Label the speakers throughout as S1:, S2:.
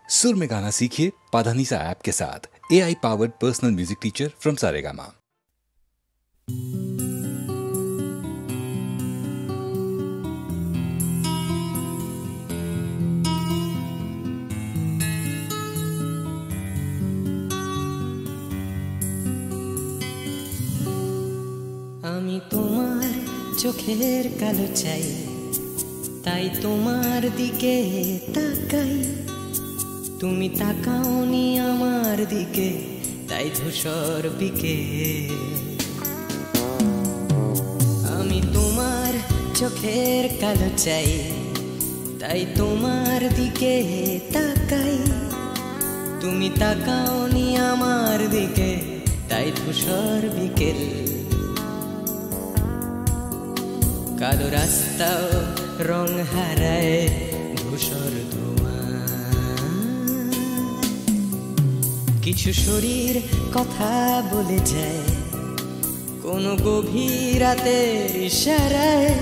S1: सुर में गाना सीखिए पाधानीसा ऐप के साथ। AI powered personal music teacher from Saregama.
S2: আমি তোমার চোখের কালো চাই, তাই তোমার দিকে তাকাই। তুমি তাকাওনি আমার দিকে, তাই ধূসর বিকেল। আমি তোমার চোখের কালো চাই, তাই তোমার দিকে তাকাই। তুমি তাকাওনি আমার দিকে, তাই ধূসর বিকেল। কালো রাস্তাও রং হারায় ধূসর ধোঁয়া। কিছু শরীর কথা বলে যায় কোনো গভীর রাতের ইশারায়।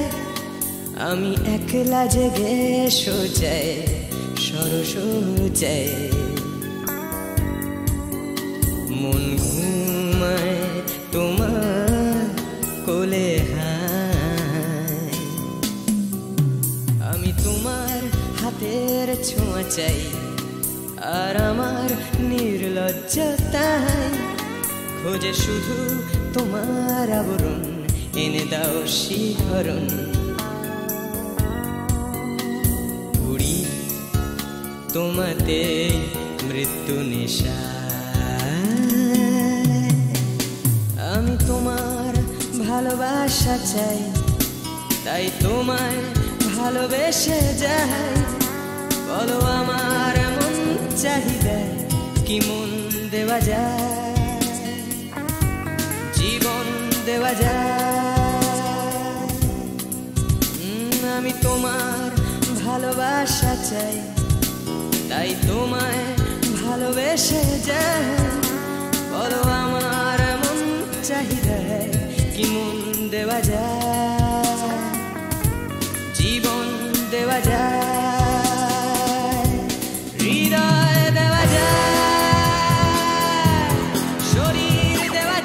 S2: আমি একলা জেগে সোজায় সরস যায়, মন ঘুমায় তোমার কোলে। তোমার হাতের ছোঁয়া চাই, আর আমার নির্লজ্জতায় খোঁজে শুধু তোমার আবরণ। এনে দাও শিহরণ, উড়ি তোমাতে মৃত্যু নেশা। আমি তোমার ভালোবাসা চাই, তাই তোমায় ভালোবেসে যাই। বলো আমার মন চাহিদা কি মন দেওয়া যায়, জীবন দেওয়া যায়। আমি তোমার ভালোবাসা চাই, তাই তোমায় ভালোবেসে যাই। বলো আমার মন চাহিদা কি মন দেওয়া যায়, জীবন দেওয়া যায়, হৃদয় দেওয়া যায়, শরীর দেওয়া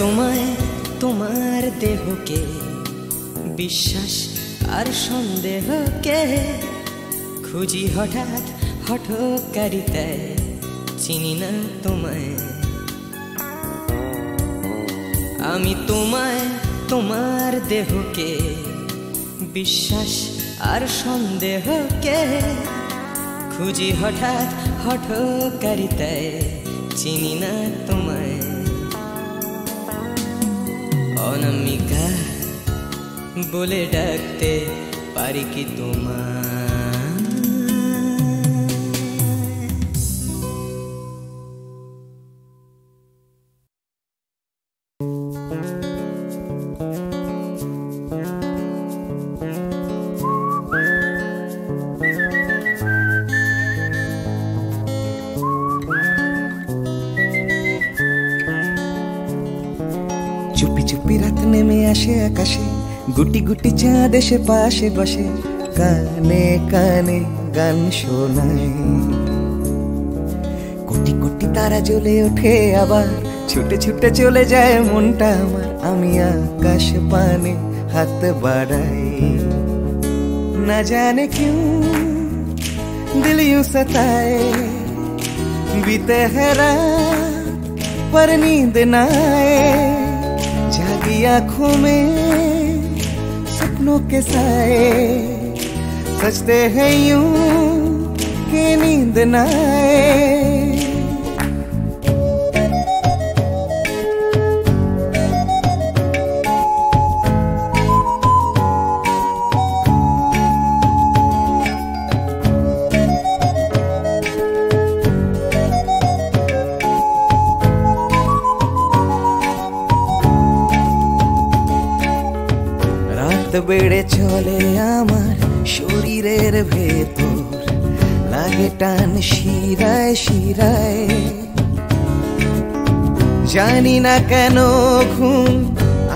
S2: তোমায় তোমার দেহকে বিশ্বাস আর সন্দেহকে খুঁজি হঠাৎ হঠকারিতায়। চিনি না তোমায় আমি, তোমায় তোমার দেহকে বিশ্বাস আর সন্দেহকে খুঁজি হঠাৎ হঠকারিতায়। চিনি না তোমায় অনামিকা বলে ডাকতে পারি কি তোমায়?
S3: চুপি চুপি রাত নেমে আসে আকাশে, গুটি গুটি চাঁদ এসে পাশে বসে, কানে কানে গান শোনায়। কোটি কোটি তারা জ্বলে ওঠে আবার ছুটে ছুটে চলে যায় মনটা আমার, আমি আকাশ পানে হাত বাড়াই। না জানে क्यों दिल यूं सताए, बीते है रात पर नींद न आए, जागी आंखों में सपनों के साए, सजते हैं यूं कि नींद न आए। বেড়ে চলে আমার শরীরের ভেতর, লাগে টান শিরায় শিরায়, জানি না কেন ঘুম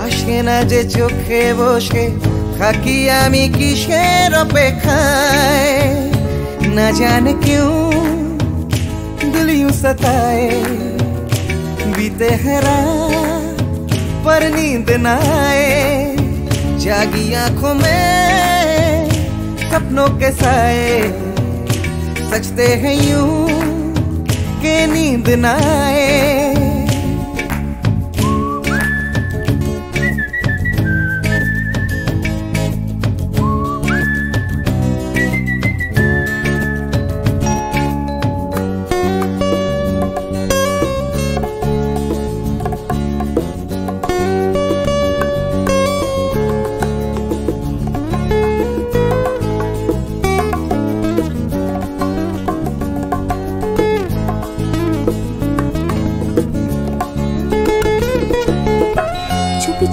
S3: আসে না যে চোখে বসে থাকি আমি কিসের অপেক্ষায়। না জানে क्यों दिल यूं सताए, बीते है रात पर नींद न आए, जागी आंखों में सपनों के साए, सजते हैं यूं कि नींद न आए।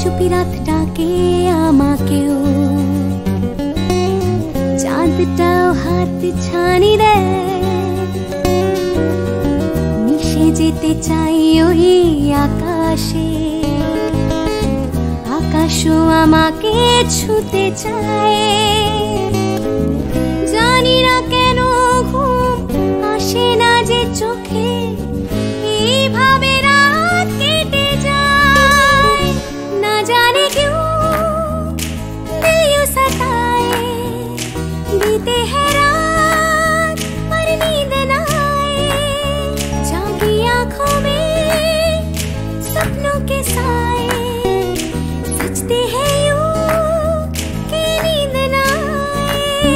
S4: চুপি রাত ডাকে আমাকেও, চাঁদটাও হাত ছানি দেয়, মিশে যেতে চাই ওই আকাশে, আকাশও আমাকে ছুতে চায়, জানি না কেন ঘুম আসে না যে চোখে, এইভাবে রাত কেটে যায়। না জানে क्यों दिल यूं सताए, बीते है रात पर नींद न आए, जागी आंखों में सपनों के साए, सजते हैं यूं कि नींद न आए।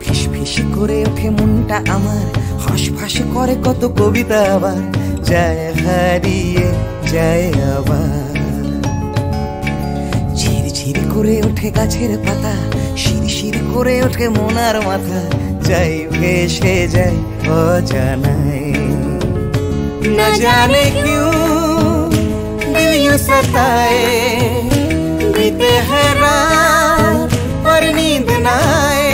S3: ফিস ফিস করে ওঠে মনটা আমার, হাঁসফাঁস করে কত কবিতা, আবার যায় হারিয়ে যায় আবার। ঝিরঝির করে ওঠে গাছের পাতা, শিরশির করে ওঠে মনার মাথা, যাই ভেসে যায় অজানায়। না জানে क्यों दिल यूं सताए, बीते है रात पर नींद न आए,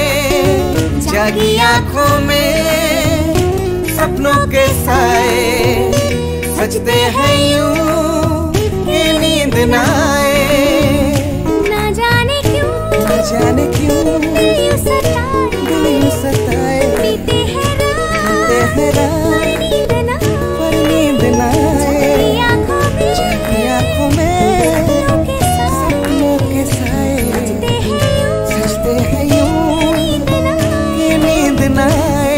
S3: जागी आंखों में सपनों के साए, सजते हैं यूं कि नींद न आए।
S4: ना जाने क्यों
S3: दिल यूं सताए,
S4: बीते है
S3: रात पर नींद न आए, जागी आंखों में सपनों के साए, सजते हैं यूं कि नींद न आए।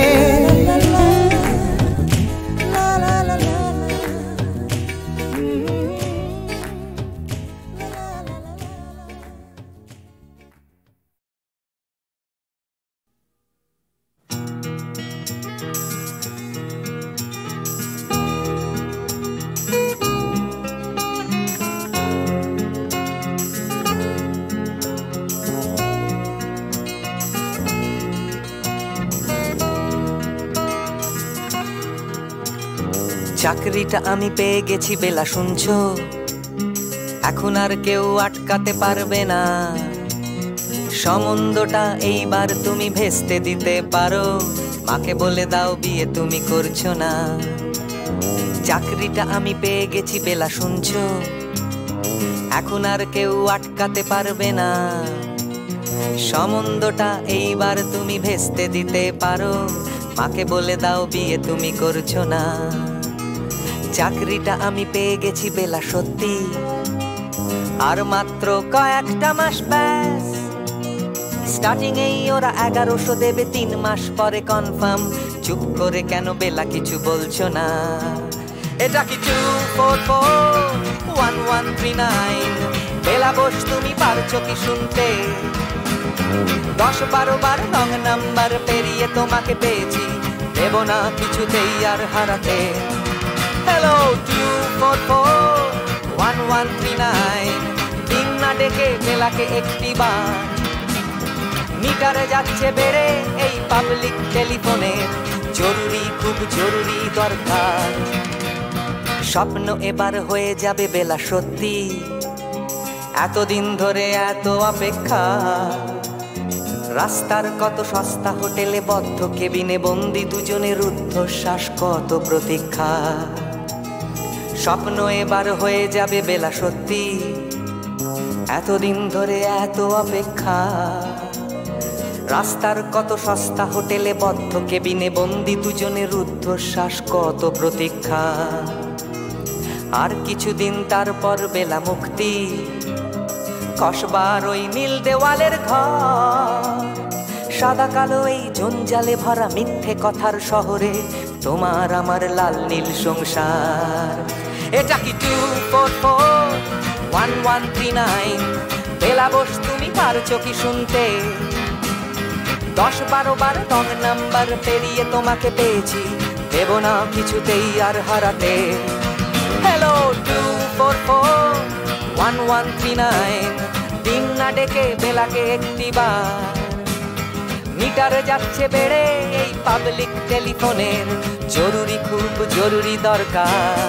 S2: চাকরিটা আমি পেয়ে গেছি বেলা, শুনছো? এখন আর কেউ আটকাতে পারবে না, সম্বন্ধটা এইবার তুমি ভেস্তে দিতে পারো, মাকে বলে দাও বিয়ে তুমি করছো না। চাকরিটা আমি পেয়ে গেছি বেলা, শুনছো? এখন আর কেউ আটকাতে পারবে না, সম্বন্ধটা এইবার তুমি ভেস্তে দিতে পারো, মাকে বলে দাও বিয়ে তুমি করছো না। চাকরিটা আমি পেয়ে গেছি বেলা সত্যি, আর মাত্র কয়েকটা মাস ব্যাস। স্টার্টিং এই ওরা 1100 দেবে, 3 মাস পরে কনফার্ম। চুপ করে কেন বেলা কিছু বলছো না? এটা কি 2441139? বেলা বস তুমি পারছো কি শুনতে? 10-12 বার রং নাম্বার পেরিয়ে তোমাকে পেয়েছি, দেব না কিছুতেই আর হারাতে। হ্যালো 2441139, দিন না ডেকে বেলাকে একটিবার। মিটারে যাচ্ছে বেড়ে এই পাবলিক টেলিফোনের, জরুরি খুব জরুরি দরকার। স্বপ্ন এবার হয়ে যাবে বেলা সত্যি, এতদিন ধরে এত অপেক্ষা। রাস্তার কত সস্তা হোটেলে বদ্ধ কেবিনে বন্দি দুজনের রুদ্ধশ্বাস, কত প্রতীক্ষা। স্বপ্ন এবার হয়ে যাবে বেলা সত্যি, এতদিন ধরে এত অপেক্ষা। রাস্তার কত সস্তা হোটেলে বদ্ধ কেবিনে বন্দি দুজনের রুদ্ধশ্বাস, কত প্রতীক্ষা। আর কিছুদিন তারপর বেলা মুক্তি, কসবার ওই নীল দেওয়ালের ঘর। সাদা কালো এই জঞ্জালে ভরা মিথ্যে কথার শহরে তোমার আমার লাল নীল সংসার। এটা কি 2441139? বেলা বস তুমি পারছো কি শুনতে? 10-12 বার রং নাম্বার পেরিয়ে তোমাকে পেয়েছি, দেব না কিছুতেই আর হারাতে। হ্যালো 2441139, দিন না ডেকে বেলাকে একটিবার। মিটারে যাচ্ছে বেড়ে এই পাবলিক টেলিফোনের, জরুরি খুব জরুরি দরকার।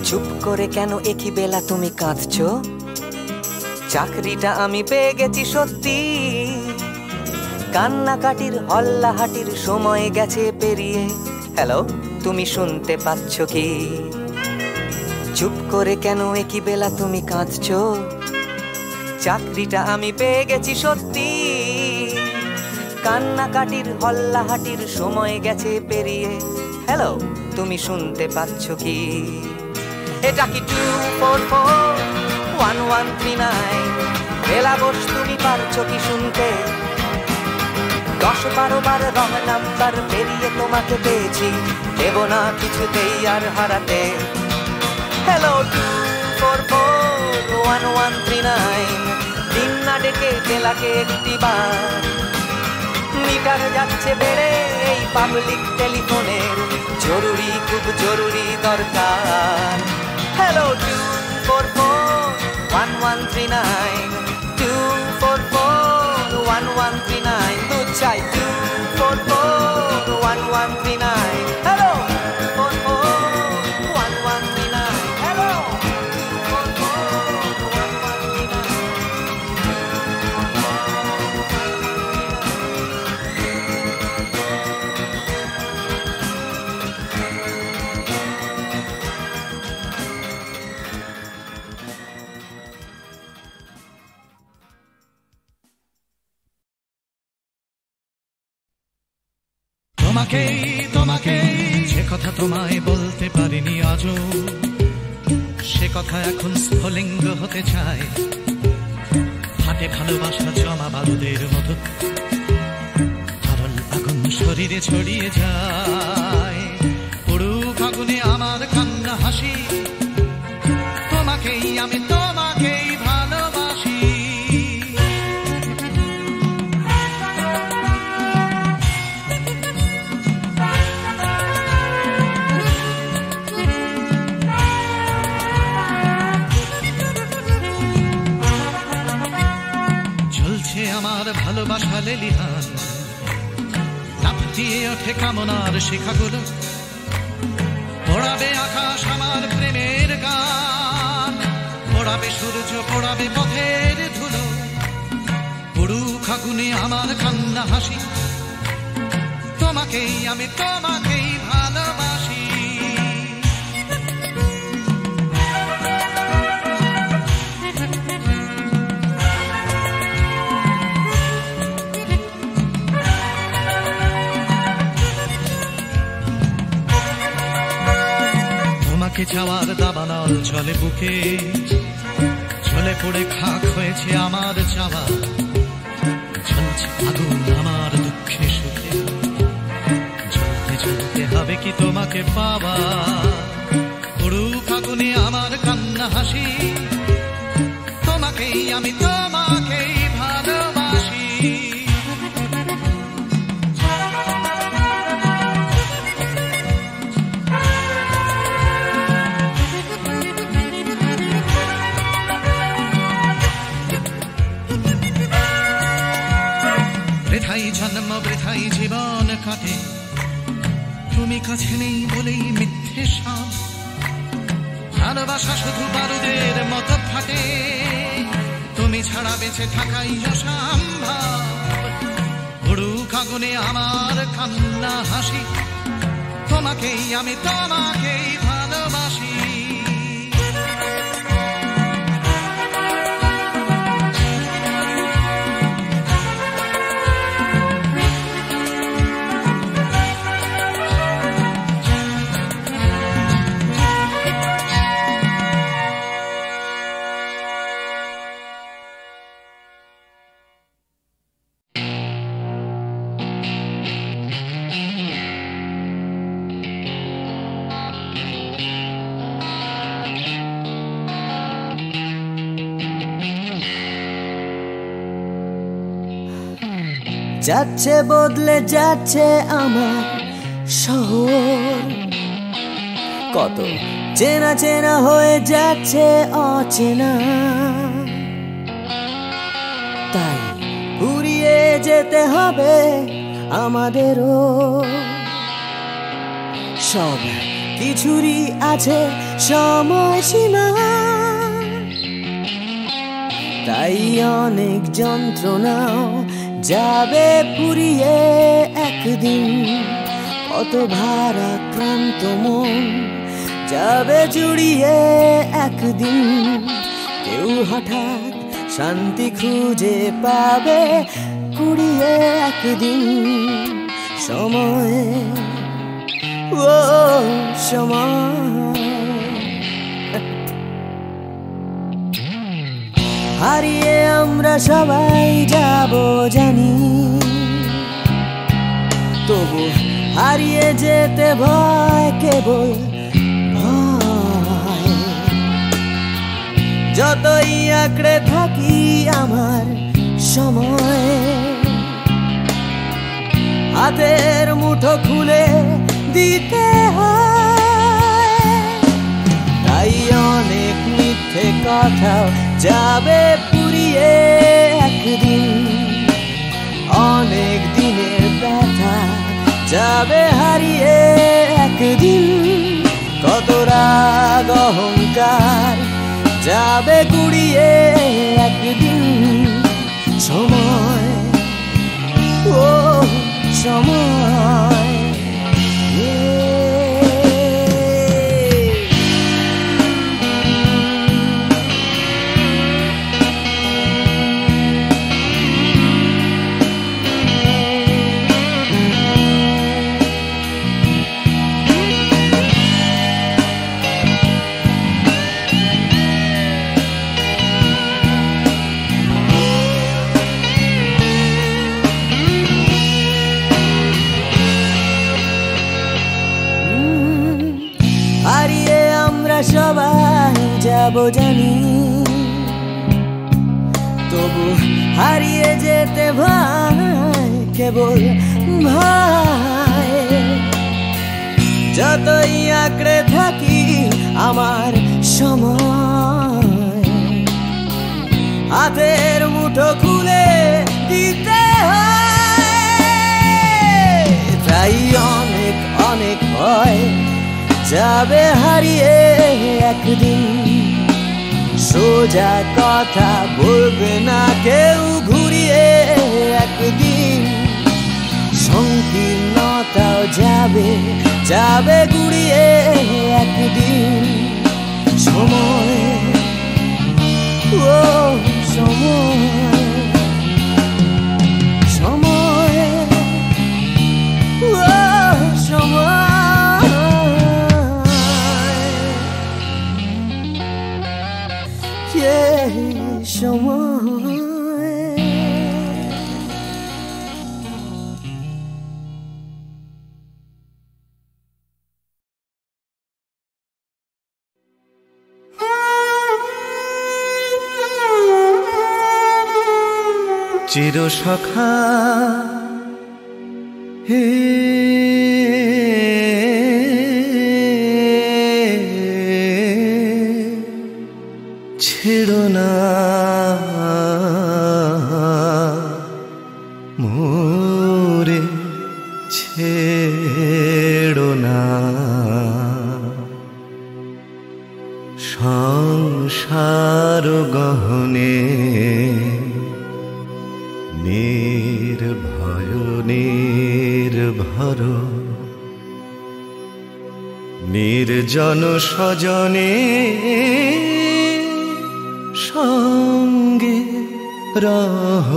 S2: চুপ করে কেন একই বেলা তুমি কাঁদছো? চাকরিটা আমি পেয়ে গেছি সত্যি, কান্নাকাটির হল্লাহাটির সময় গেছে পেরিয়ে। হ্যালো তুমি শুনতে পাচ্ছ কি? চুপ করে কেন একই বেলা তুমি কাঁদছো? চাকরিটা আমি পেয়ে গেছি সত্যি, কান্নাকাটির হল্লাহাটির সময় গেছে পেরিয়ে। হ্যালো তুমি শুনতে পাচ্ছ কি? এটা কি 2441139? বেলা বস তুমি পারছো কি শুনতে? 10-12 বার রং নাম্বার পেরিয়ে তোমাকে পেয়েছি, দেব না কিছুতেই আর হারাতে। হ্যালো 2441139, দিন না ডেকে বেলাকে একটিবার। মিটার যাচ্ছে বেড়ে এই পাবলিক টেলিফোনের, জরুরি খুব জরুরি দরকার। হ্যালো 2441139, 2441139, দু চাই 2441139। Hello 2441139, hello
S5: 4441139। তোমাকে যে কথা তোমায় বলতে পারিনি আজও, সে কথা এখন স্ফুলিঙ্গ হতে চায়। হাতে ভালোবাসা জমা বারুদের মতো, তরল আগুন শরীরে ছড়িয়ে যায়। পুরুক আগুনে আমার কান্না হাসি, তোমাকেই আমি তোমাকেই ভালোবাসি। আমার ভালোবাসা লেলিহান, লাফ দিয়ে ওঠে কামনার শিখাগুলো। পোড়াবে আকাশ আমার প্রেমের গান, পোড়াবে সূর্য পোড়াবে পথের ধুলো। পুরুক আগুনে আমার কান্না হাসি, তোমাকেই আমি তোমাকেই ভালোবাসি। চাওয়ার দাবানল চলে বুকে, চলে পড়ে খাক হয়েছে আমার চাওয়া, জ্বলছে আগুন আমার দুঃখে সুখে, জ্বলতে জ্বলতে হবে কি তোমাকে পাওয়া, পুরুক আগুনে আমার কান্না হাসি, তোমাকেই আমি তোমাকেই ভালোবাসি। বৃথাই জন্ম বৃথাই জীবন কাটে, তুমি কাছে নেই বলেই মিথ্যে সব, ভালোবাসা শুধু বারুদের মতো ফাটে, তুমি ছাড়া বেঁচে থাকাই অসম্ভব, পুরুক আগুনে আমার কান্না হাসি, তোমাকেই আমি তোমাকেই ভালোবাসি।
S3: যাচ্ছে বদলে যাচ্ছে আমার শহর, কত চেনা চেনা হয়ে যাচ্ছে অচেনা, তাই ঘুরিয়ে যেতে হবে আমাদেরও, সব কিছুরই আছে সময়সীমা, তাই অনেক যন্ত্রণাও যাবে পুরিয়ে একদিন, কত ভারাক্রান্ত মন যাবে জুড়িয়ে একদিন, কেউ হঠাৎ শান্তি খুঁজে পাবে কুড়িয়ে একদিন, সময় ও সময় হারিয়ে আমরা সবাই যাব জানি, তবু হারিয়ে যেতে ভয়, কেবল ভয়, যতই আঁকড়ে থাকি আমার সময়, হাতের মুঠো খুলে দিতে হয়, তাই অনেক মিথ্যে কথাও যাবে পুরিয়ে একদিন, অনেক দিনের ব্যথা যাবে হারিয়ে একদিন, কত রাগ অহংকার যাবে গুড়িয়ে একদিন, সময় ও সময়। সবাই যাব জানি, তবু হারিয়ে যেতে ভয়, কেবল ভয়, যতই আঁকড়ে থাকি আমার সময়, হাতের মুঠো খুলে দিতে হয়, তাই অনেক অনেক ভয় যাবে হারিয়ে একদিন, সোজা কথা বলবে না কেউ ঘুরিয়ে একদিন, সংকীর্ণতাও যাবে যাবে ঘুরিয়ে একদিন, সময় ও সময়, সময় ও সময়। সময় চির সখা হে ছেড়ো না মোরে ছেড়ো না সংসার গহনে নির্ভয় নির্ভর নির্জন স্বজনে সঙ্গে রহ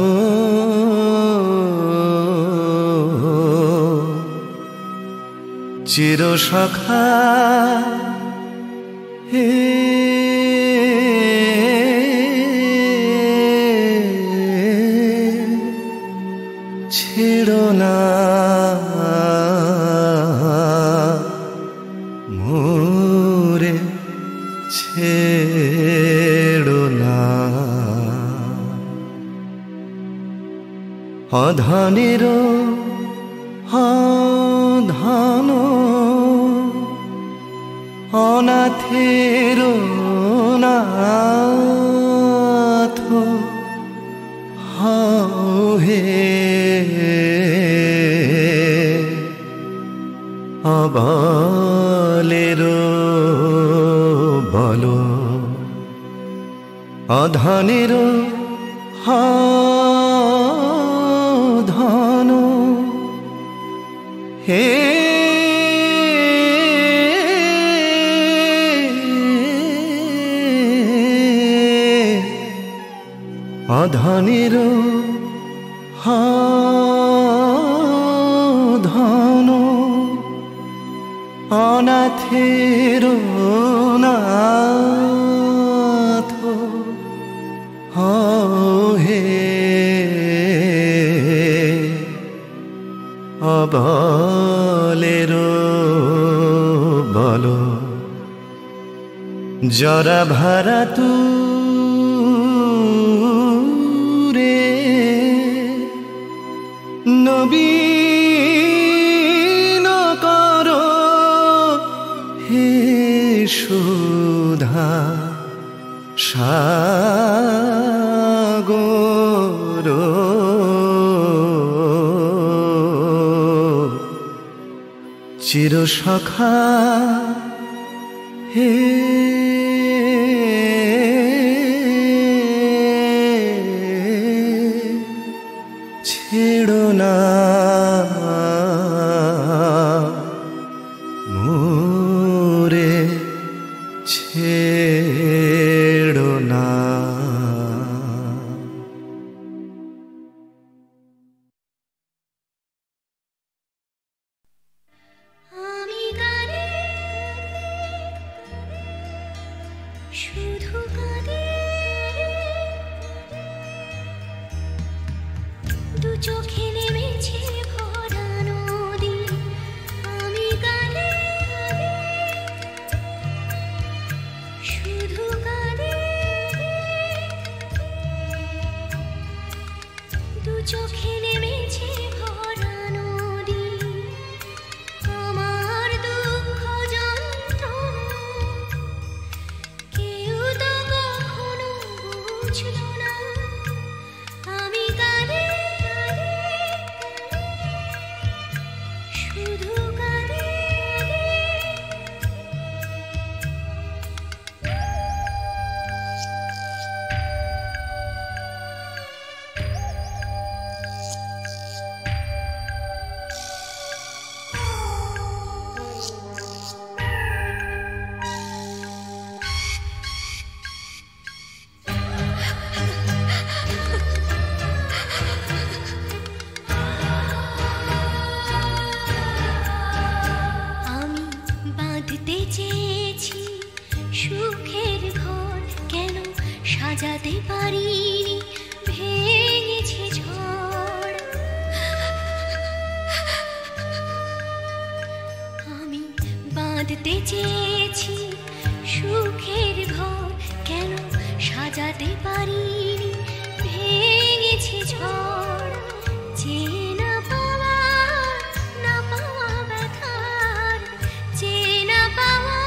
S3: চির সখা হে ছেড়ো না মোরে ছেড়ো না অধনের ধন অনাথের নাথ হে অবলের বল অধনের ধন হে অধনের ধন অনাথের নাথ হে অবলের বল জরা ভারা তু নবীন কর হে সুধা সাগর চির সখা হে ছেড়ো না মোরে ছেড়ো না
S4: আমি গানে শুধু গানে দু চোখে নেমেছে ভরা নদী আমি গানে শুধু গানে দু চোখে নেমেছে ভরা নদী আমার দুঃখ যন্ত্রণা কেউ তো কখনো বুঝলো না আমি গানে শুধু গানে সাজাতে পারিনি, ভেঙেছে ঝড়। আমি বাঁধতে চেয়েছি সুখের ঘর, কেন সাজাতে পারিনি, ভেঙেছে ঝড়। চেনা পাওয়া না পাওয়া ব্যথার, চেনা পাওয়া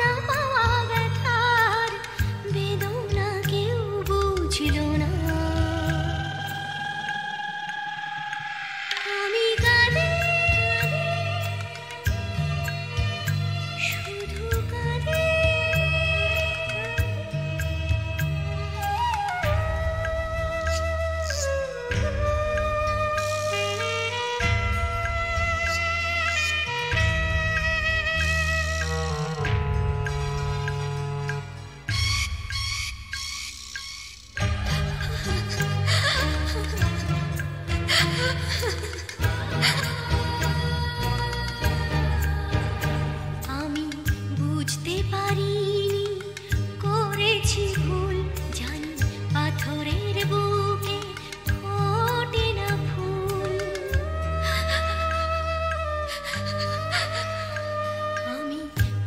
S4: না পাওয়া ব্যথার বেদনা কেউ বুঝল না। আমি কাঁদি শুধু কাঁদি। আমি বুঝতে পারিনি, করেছি ভুল, জানি পাথরের বুকে ফোটে না ফুল। আমি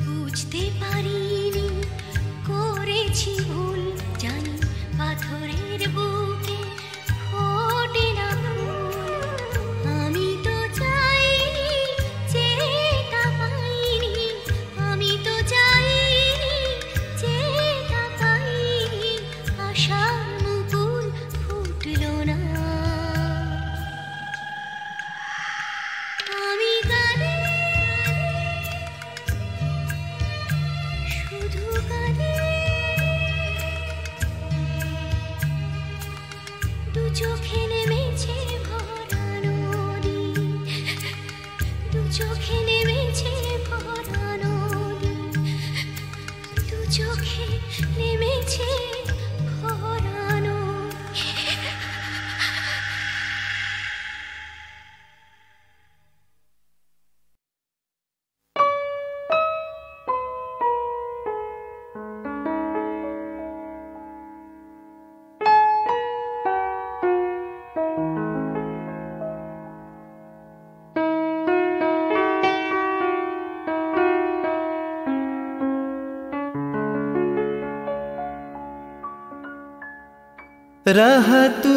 S4: বুঝতে পারিনি, করেছি ভুল, জানি পাথরের বুকে ফোটে না ফুল। আমি তো চাইনি, যেটা পাইনি, আমি তো চাইনি, যেটা পাইনি, আশার মুকুল ফুটল না। আমি কাঁদি শুধু কাঁদি। দু চোখে নেমেছে ভরা নদী, দু চোখে নেমেছে ভরা নদী, দু চোখে নেমেছে ভরা নদী।
S3: रहा तू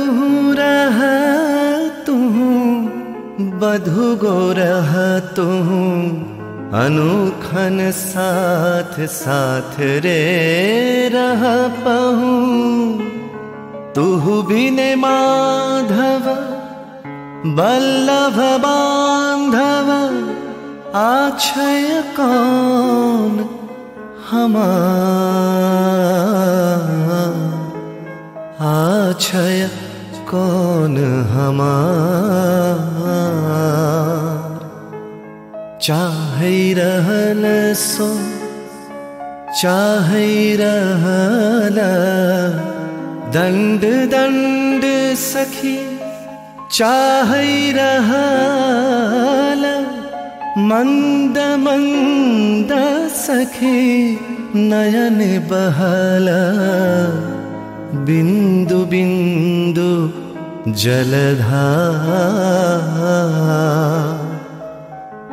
S3: बधु गो रहा तू अनुखन साथ साथ रे रहा पहू। तू बिने माधव बल्लभ बांधव आछय कौन हमार। आछय कौन हमार। चाहे रहल सो चाहे रहल दंड दंड सखी। चाहे रहल मंद मंद सखी नयन बहला। बिंदु बिंदु जलधार।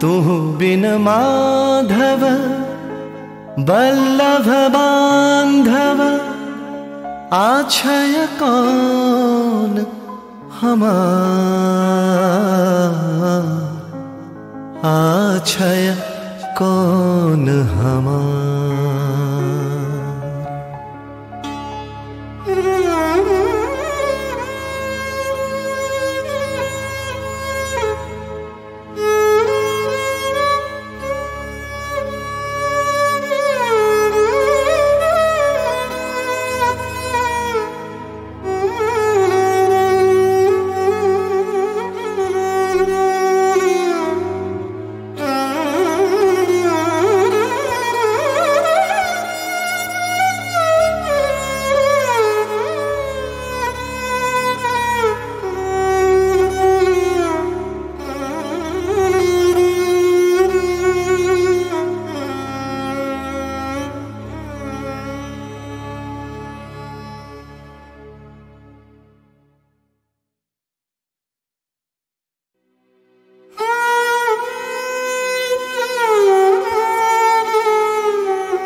S3: तू बिन माधव बल्लभ बांधव आछय कौन हमार। आछय कौन हमार।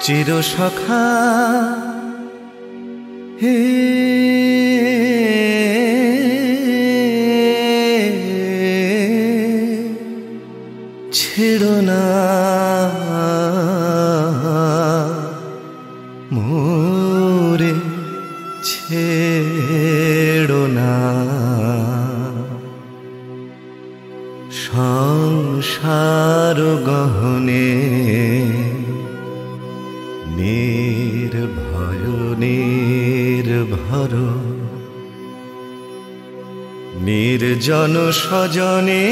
S3: চিরসখা হে ছেড়ো না মোরে ছেড়ো না সংসার গহনে নির্ভয় নির্ভর নির্জন স্বজনে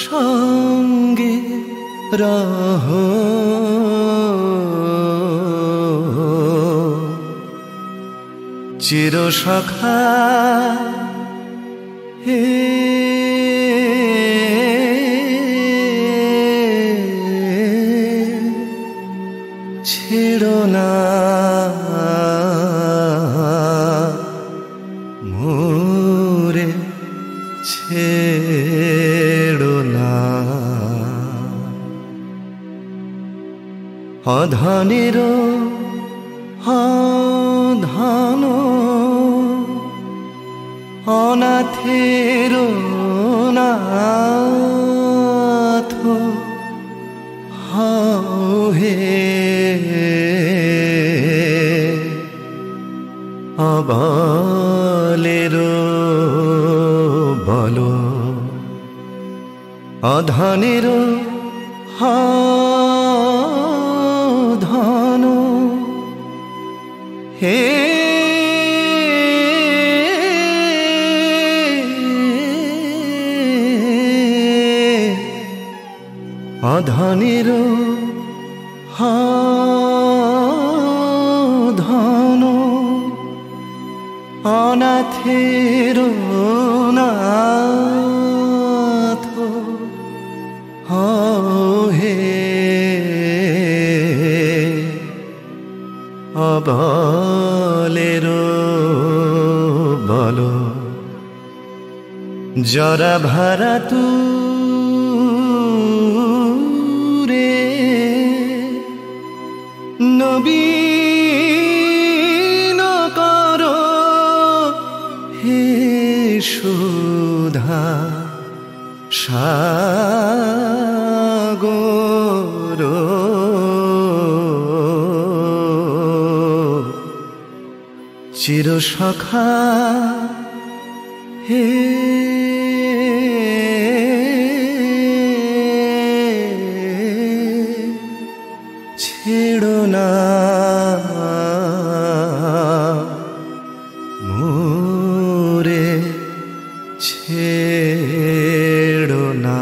S3: সঙ্গে রহ চিরসখা হে ছেড়ো না মোরে ছেড়ো না অধনের অধন অনাথের নাথ হে অবলের বল অধনের ধন হে অধনের ধন অনাথের নাথ হে অবলের বল জরা ভারা তু নবীন কর হে সুধা সাগর চিরসখা হে ছেড়ো না মোরে ছেড়ো না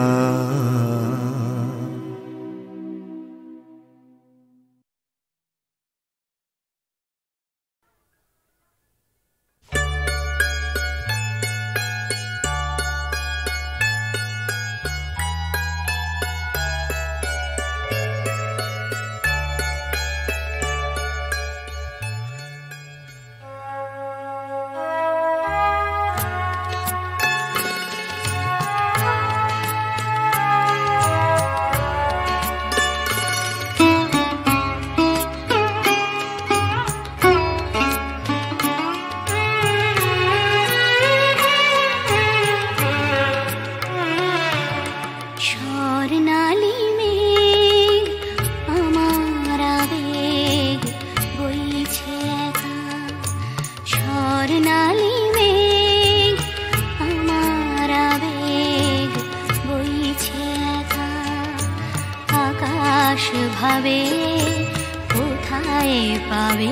S4: ভাবে কোথায় পাবে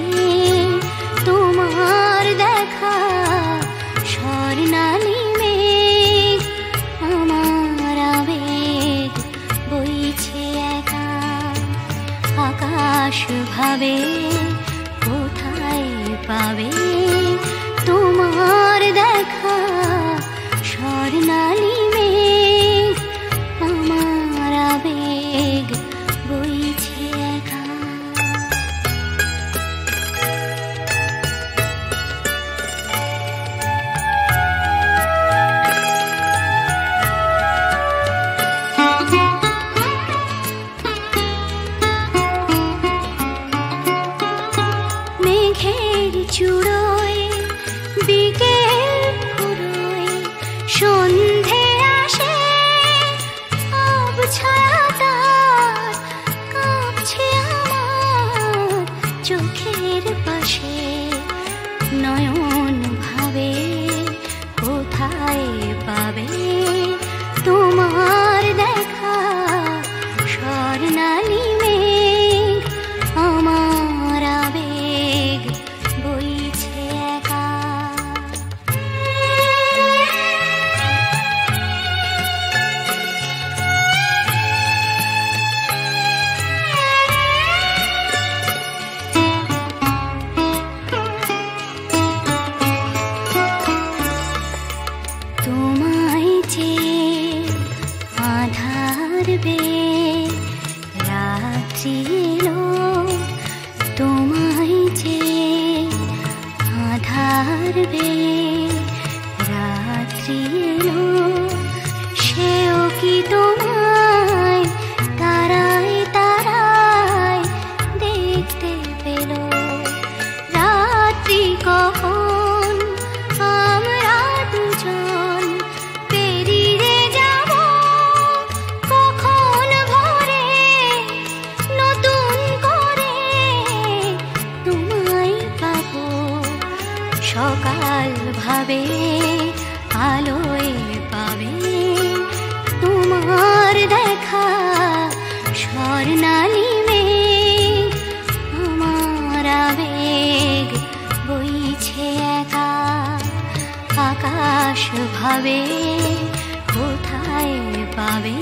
S4: তোমার দেখা স্বর্ণালী মেঘ আমার আবেগ বইছে একা আকাশ ভাবে কোথায় পাবে তোমার দেখা স্বর্ণালী মেঘ আমার আবেগ বইছে একা। মেঘের চূড়োয় বিকেল ফুরোয় সন্ধে আসে আবছায়া তার কাঁপছে আমার চোখের পাশে নয়ন ভাবে কোথায় পাবে তোমার দেখা স্বর্ণালী মেঘ আমার আবেগ বইছে একা তোমায় চেয়ে আধার বেয়ে রাত্রি এলো তোমায় চেয়ে আধার বেয়ে রাত্রি এলো সেও কি তোমায় তারায় তারায় দেখতে পেল রাত্রি কখন আমরা দুজন পেরিয়ে যাব কখন ভোরে নতুন করে তোমায় পাবো সকাল ভাবে আলোয় পাবে তোমার দেখা স্বর্ণালী মেঘ আমার আবেগ বইছে একা আকাশ ভাবে কোথায় পাবে